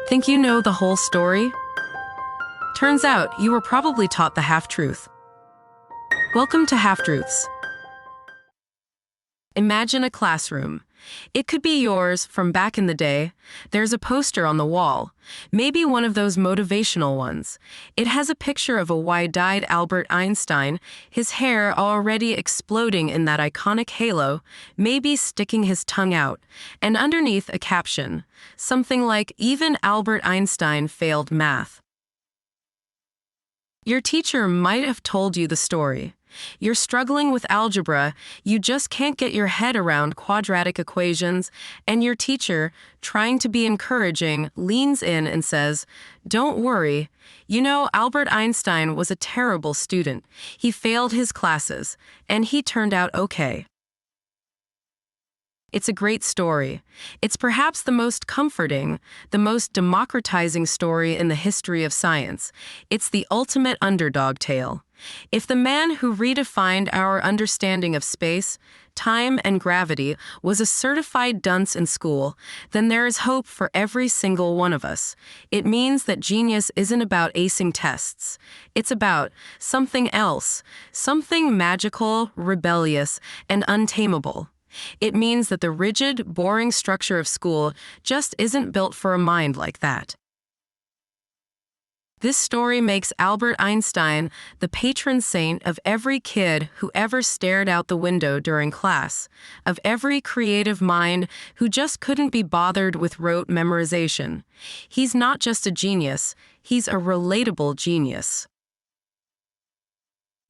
Think you know the whole story? Turns out you were probably taught the half-truth. Welcome to Half-Truths. Imagine a classroom. It could be yours from back in the day. There's a poster on the wall, maybe one of those motivational ones. It has a picture of a wide-eyed Albert Einstein, his hair already exploding in that iconic halo, maybe sticking his tongue out, and underneath a caption, something like, "Even Albert Einstein failed math." Your teacher might have told you the story. You're struggling with algebra, you just can't get your head around quadratic equations, and your teacher, trying to be encouraging, leans in and says, "Don't worry. You know, Albert Einstein was a terrible student. He failed his classes, and he turned out okay." It's a great story. It's perhaps the most comforting, the most democratizing story in the history of science. It's the ultimate underdog tale. If the man who redefined our understanding of space, time, and gravity was a certified dunce in school, then there is hope for every single one of us. It means that genius isn't about acing tests. It's about something else, something magical, rebellious, and untamable. It means that the rigid, boring structure of school just isn't built for a mind like that. This story makes Albert Einstein the patron saint of every kid who ever stared out the window during class, of every creative mind who just couldn't be bothered with rote memorization. He's not just a genius, he's a relatable genius.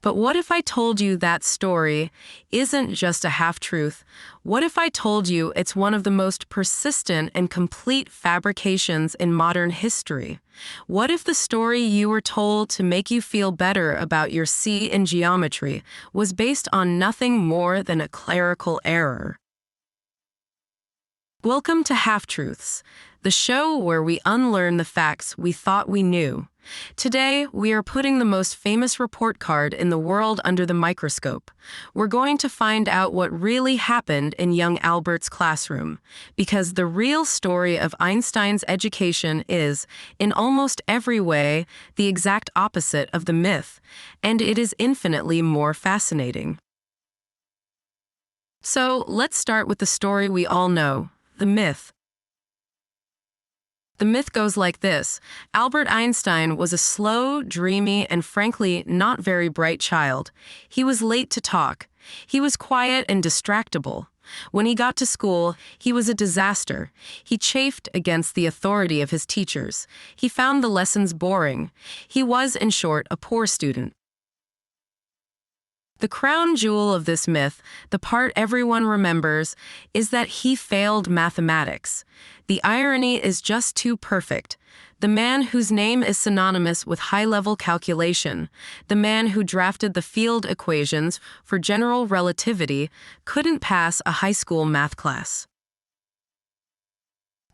But what if I told you that story isn't just a half-truth? What if I told you it's one of the most persistent and complete fabrications in modern history? What if the story you were told to make you feel better about your C in geometry was based on nothing more than a clerical error? Welcome to Half-Truths, the show where we unlearn the facts we thought we knew. Today, we are putting the most famous report card in the world under the microscope. We're going to find out what really happened in young Albert's classroom, because the real story of Einstein's education is, in almost every way, the exact opposite of the myth, and it is infinitely more fascinating. So, let's start with the story we all know, the myth. The myth goes like this. Albert Einstein was a slow, dreamy, and frankly not very bright child. He was late to talk. He was quiet and distractible. When he got to school, he was a disaster. He chafed against the authority of his teachers. He found the lessons boring. He was, in short, a poor student. The crown jewel of this myth, the part everyone remembers, is that he failed mathematics. The irony is just too perfect. The man whose name is synonymous with high-level calculation, the man who drafted the field equations for general relativity, couldn't pass a high school math class.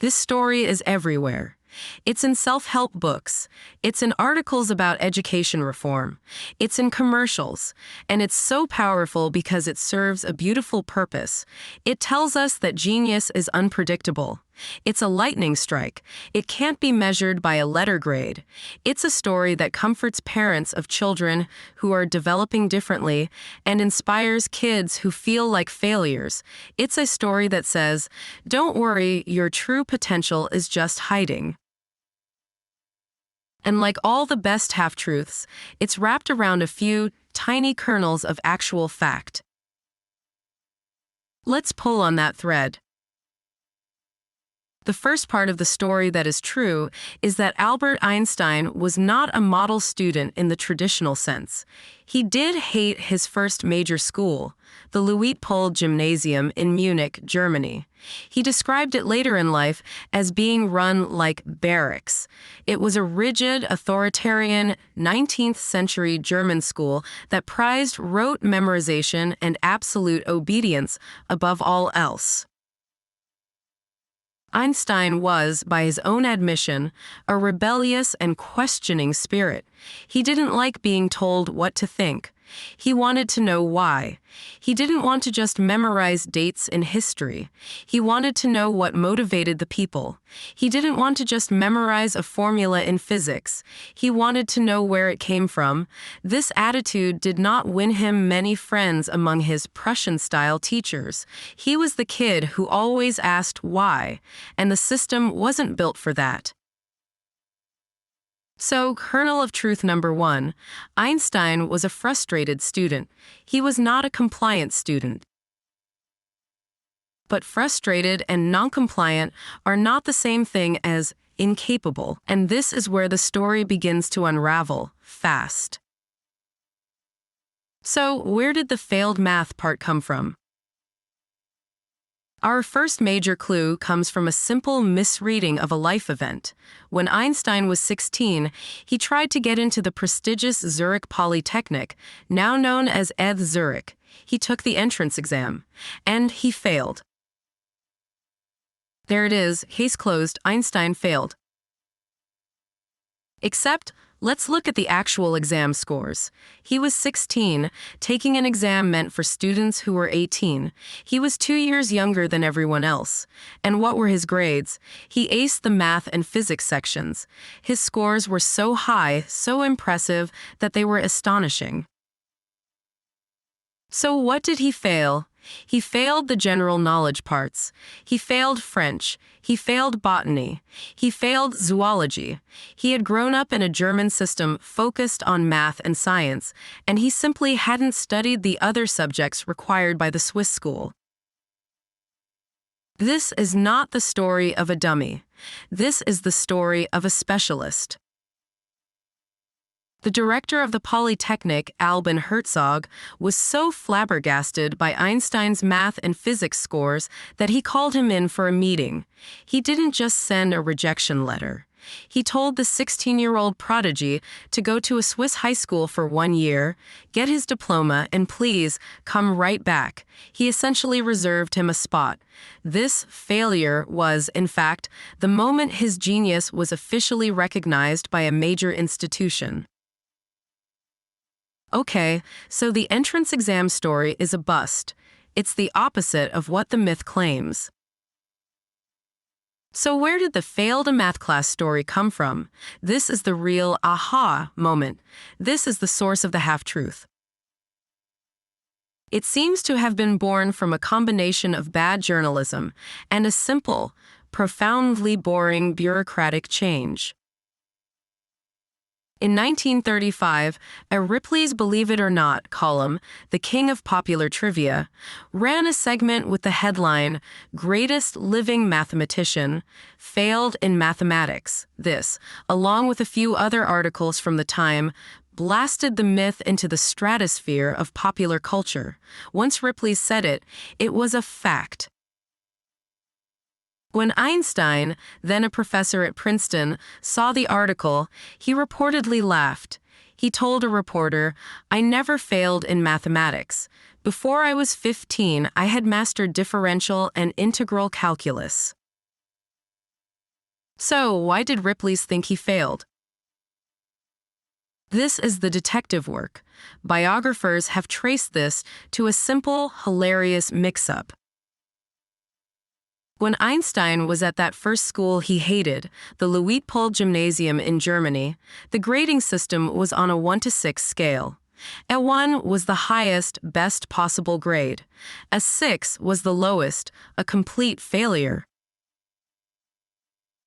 This story is everywhere. It's in self-help books, it's in articles about education reform, it's in commercials, and it's so powerful because it serves a beautiful purpose. It tells us that genius is unpredictable. It's a lightning strike. It can't be measured by a letter grade. It's a story that comforts parents of children who are developing differently and inspires kids who feel like failures. It's a story that says, "Don't worry, your true potential is just hiding." And like all the best half-truths, it's wrapped around a few tiny kernels of actual fact. Let's pull on that thread. The first part of the story that is true is that Albert Einstein was not a model student in the traditional sense. He did hate his first major school, the Luitpold Gymnasium in Munich, Germany. He described it later in life as being run like barracks. It was a rigid, authoritarian, 19th-century German school that prized rote memorization and absolute obedience above all else. Einstein was, by his own admission, a rebellious and questioning spirit. He didn't like being told what to think. He wanted to know why. He didn't want to just memorize dates in history. He wanted to know what motivated the people. He didn't want to just memorize a formula in physics. He wanted to know where it came from. This attitude did not win him many friends among his Prussian-style teachers. He was the kid who always asked why, and the system wasn't built for that. So, kernel of truth number 1, Einstein was a frustrated student. He was not a compliant student. But frustrated and non-compliant are not the same thing as incapable, and this is where the story begins to unravel, fast. So, where did the failed math part come from? Our first major clue comes from a simple misreading of a life event. When Einstein was 16, he tried to get into the prestigious Zurich Polytechnic, now known as ETH Zurich. He took the entrance exam, and he failed. There it is, case closed, Einstein failed. Except, let's look at the actual exam scores. He was 16, taking an exam meant for students who were 18. He was 2 years younger than everyone else. And what were his grades? He aced the math and physics sections. His scores were so high, so impressive, that they were astonishing. So what did he fail? He failed the general knowledge parts. He failed French. He failed botany. He failed zoology. He had grown up in a German system focused on math and science, and he simply hadn't studied the other subjects required by the Swiss school. This is not the story of a dummy. This is the story of a specialist. The director of the Polytechnic, Albin Herzog, was so flabbergasted by Einstein's math and physics scores that he called him in for a meeting. He didn't just send a rejection letter. He told the 16-year-old prodigy to go to a Swiss high school for 1 year, get his diploma, and please come right back. He essentially reserved him a spot. This failure was, in fact, the moment his genius was officially recognized by a major institution. Okay, so the entrance exam story is a bust. It's the opposite of what the myth claims. So where did the failed a math class story come from? This is the real aha moment. This is the source of the half-truth. It seems to have been born from a combination of bad journalism and a simple, profoundly boring bureaucratic change. In 1935, a Ripley's Believe It or Not column, The King of Popular Trivia, ran a segment with the headline, Greatest Living Mathematician, Failed in Mathematics. This, along with a few other articles from the time, blasted the myth into the stratosphere of popular culture. Once Ripley said it, it was a fact. When Einstein, then a professor at Princeton, saw the article, he reportedly laughed. He told a reporter, "I never failed in mathematics. Before I was 15, I had mastered differential and integral calculus." So, why did Ripley think he failed? This is the detective work. Biographers have traced this to a simple, hilarious mix-up. When Einstein was at that first school he hated, the Luitpold Gymnasium in Germany, the grading system was on a 1 to 6 scale. A 1 was the highest, best possible grade. A 6 was the lowest, a complete failure.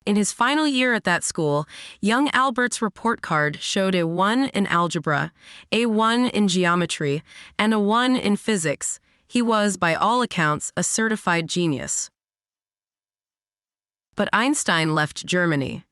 In his final year at that school, young Albert's report card showed a 1 in algebra, a 1 in geometry, and a 1 in physics. He was, by all accounts, a certified genius. But Einstein left Germany.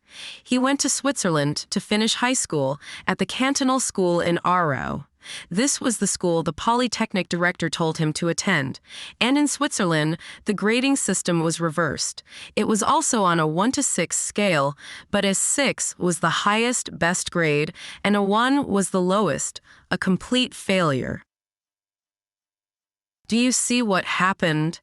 He went to Switzerland to finish high school at the Cantonal School in Aarau. This was the school the Polytechnic director told him to attend. And in Switzerland, the grading system was reversed. It was also on a 1 to 6 scale, but a 6 was the highest, best grade, and a 1 was the lowest, a complete failure. Do you see what happened?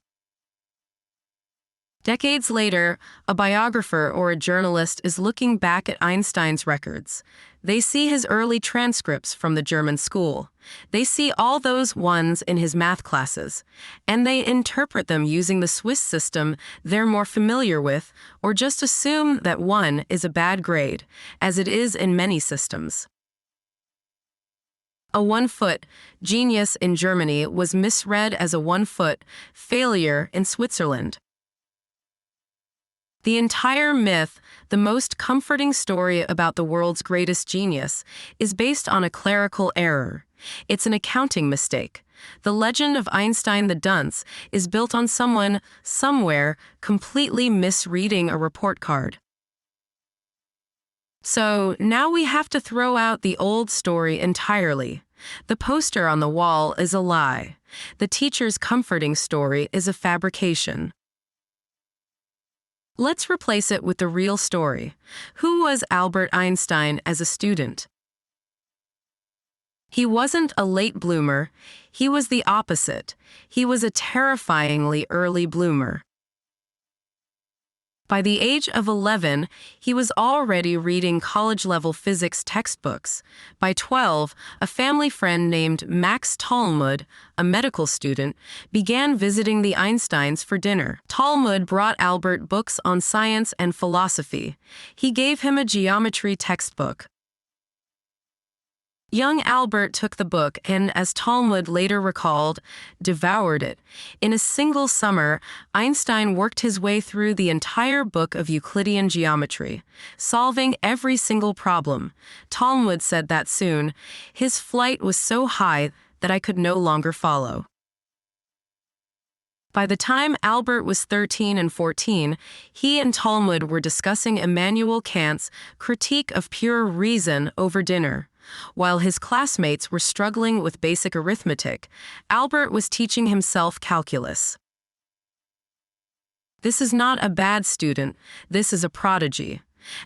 Decades later, a biographer or a journalist is looking back at Einstein's records. They see his early transcripts from the German school. They see all those ones in his math classes, and they interpret them using the Swiss system they're more familiar with, or just assume that 1 is a bad grade, as it is in many systems. A 1-foot genius in Germany was misread as a 1-foot failure in Switzerland. The entire myth, the most comforting story about the world's greatest genius, is based on a clerical error. It's an accounting mistake. The legend of Einstein the dunce is built on someone, somewhere, completely misreading a report card. So now we have to throw out the old story entirely. The poster on the wall is a lie. The teacher's comforting story is a fabrication. Let's replace it with the real story. Who was Albert Einstein as a student? He wasn't a late bloomer. He was the opposite. He was a terrifyingly early bloomer. By the age of 11, he was already reading college-level physics textbooks. By 12, a family friend named Max Talmud, a medical student, began visiting the Einsteins for dinner. Talmud brought Albert books on science and philosophy. He gave him a geometry textbook. Young Albert took the book and, as Talmud later recalled, devoured it. In a single summer, Einstein worked his way through the entire book of Euclidean geometry, solving every single problem. Talmud said that soon, his flight was so high that I could no longer follow. By the time Albert was 13 and 14, he and Talmud were discussing Immanuel Kant's Critique of Pure Reason over dinner. While his classmates were struggling with basic arithmetic, Albert was teaching himself calculus. This is not a bad student, this is a prodigy.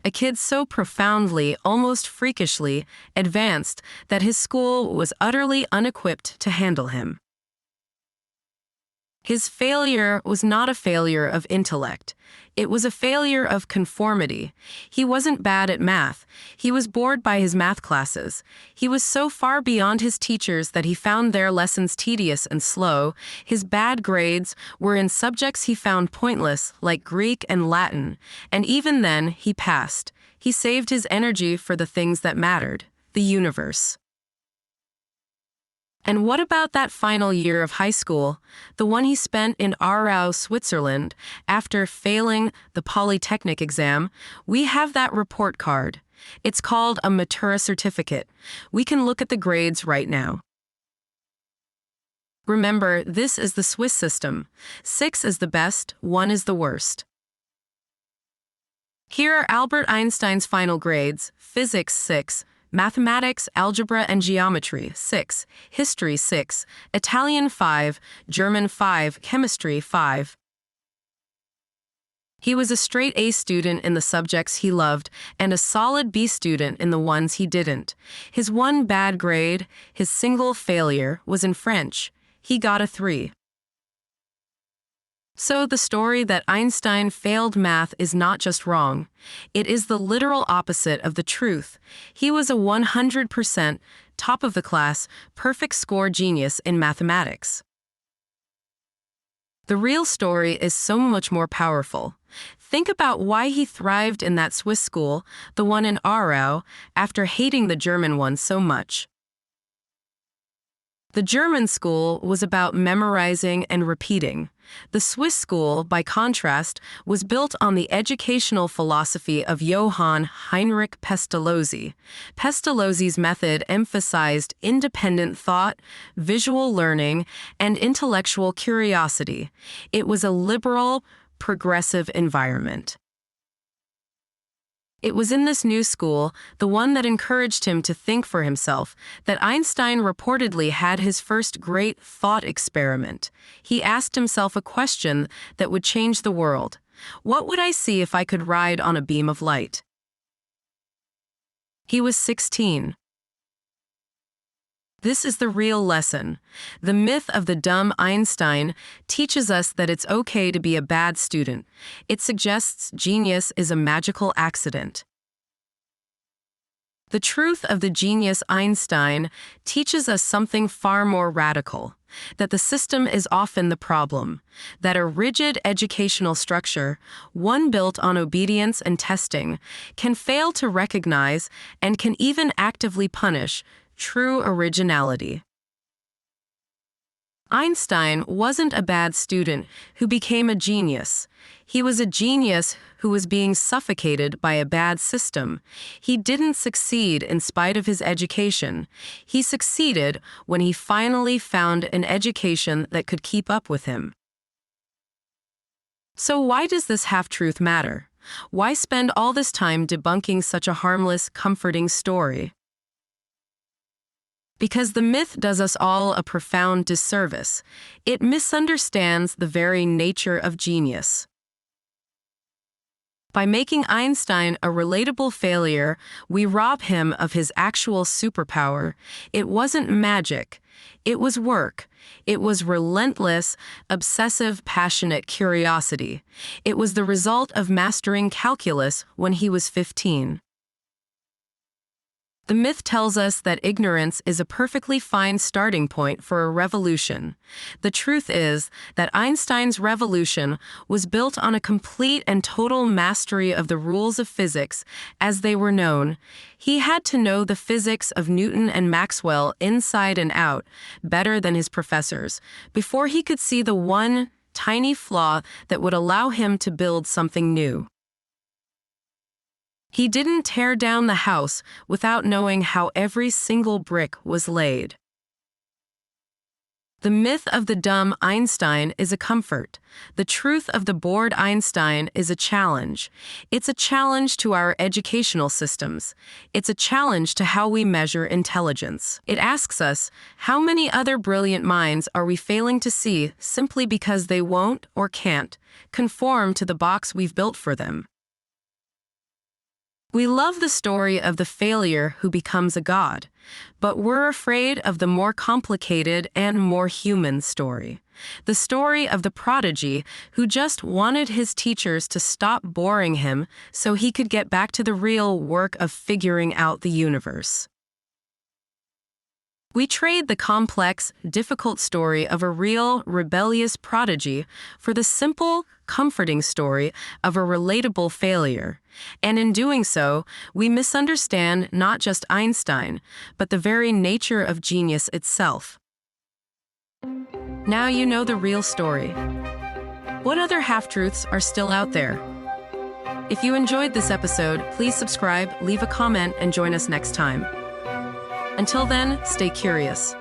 A kid so profoundly, almost freakishly, advanced that his school was utterly unequipped to handle him. His failure was not a failure of intellect. It was a failure of conformity. He wasn't bad at math. He was bored by his math classes. He was so far beyond his teachers that he found their lessons tedious and slow. His bad grades were in subjects he found pointless, like Greek and Latin. And even then, he passed. He saved his energy for the things that mattered, the universe. And what about that final year of high school, the one he spent in Aarau, Switzerland, after failing the Polytechnic exam? We have that report card. It's called a Matura certificate. We can look at the grades right now. Remember, this is the Swiss system. 6 is the best, 1 is the worst. Here are Albert Einstein's final grades: Physics 6, Mathematics, Algebra and Geometry 6, History 6, Italian 5, German 5, Chemistry 5. He was a straight A student in the subjects he loved and a solid B student in the ones he didn't. His one bad grade, his single failure, was in French. He got a 3. So the story that Einstein failed math is not just wrong. It is the literal opposite of the truth. He was a 100% top of the class, perfect score genius in mathematics. The real story is so much more powerful. Think about why he thrived in that Swiss school, the one in Aarau, after hating the German one so much. The German school was about memorizing and repeating. The Swiss school, by contrast, was built on the educational philosophy of Johann Heinrich Pestalozzi. Pestalozzi's method emphasized independent thought, visual learning, and intellectual curiosity. It was a liberal, progressive environment. It was in this new school, the one that encouraged him to think for himself, that Einstein reportedly had his first great thought experiment. He asked himself a question that would change the world. What would I see if I could ride on a beam of light? He was 16. This is the real lesson. The myth of the dumb Einstein teaches us that it's okay to be a bad student. It suggests genius is a magical accident. The truth of the genius Einstein teaches us something far more radical, that the system is often the problem, that a rigid educational structure, one built on obedience and testing, can fail to recognize and can even actively punish true originality. Einstein wasn't a bad student who became a genius. He was a genius who was being suffocated by a bad system. He didn't succeed in spite of his education. He succeeded when he finally found an education that could keep up with him. So why does this half-truth matter? Why spend all this time debunking such a harmless, comforting story? Because the myth does us all a profound disservice. It misunderstands the very nature of genius. By making Einstein a relatable failure, we rob him of his actual superpower. It wasn't magic. It was work. It was relentless, obsessive, passionate curiosity. It was the result of mastering calculus when he was 15. The myth tells us that ignorance is a perfectly fine starting point for a revolution. The truth is that Einstein's revolution was built on a complete and total mastery of the rules of physics as they were known. He had to know the physics of Newton and Maxwell inside and out better than his professors before he could see the one tiny flaw that would allow him to build something new. He didn't tear down the house without knowing how every single brick was laid. The myth of the dumb Einstein is a comfort. The truth of the bored Einstein is a challenge. It's a challenge to our educational systems. It's a challenge to how we measure intelligence. It asks us, how many other brilliant minds are we failing to see simply because they won't or can't conform to the box we've built for them? We love the story of the failure who becomes a god, but we're afraid of the more complicated and more human story. The story of the prodigy who just wanted his teachers to stop boring him so he could get back to the real work of figuring out the universe. We trade the complex, difficult story of a real, rebellious prodigy for the simple, comforting story of a relatable failure. And in doing so, we misunderstand not just Einstein, but the very nature of genius itself. Now you know the real story. What other half-truths are still out there? If you enjoyed this episode, please subscribe, leave a comment, and join us next time. Until then, stay curious.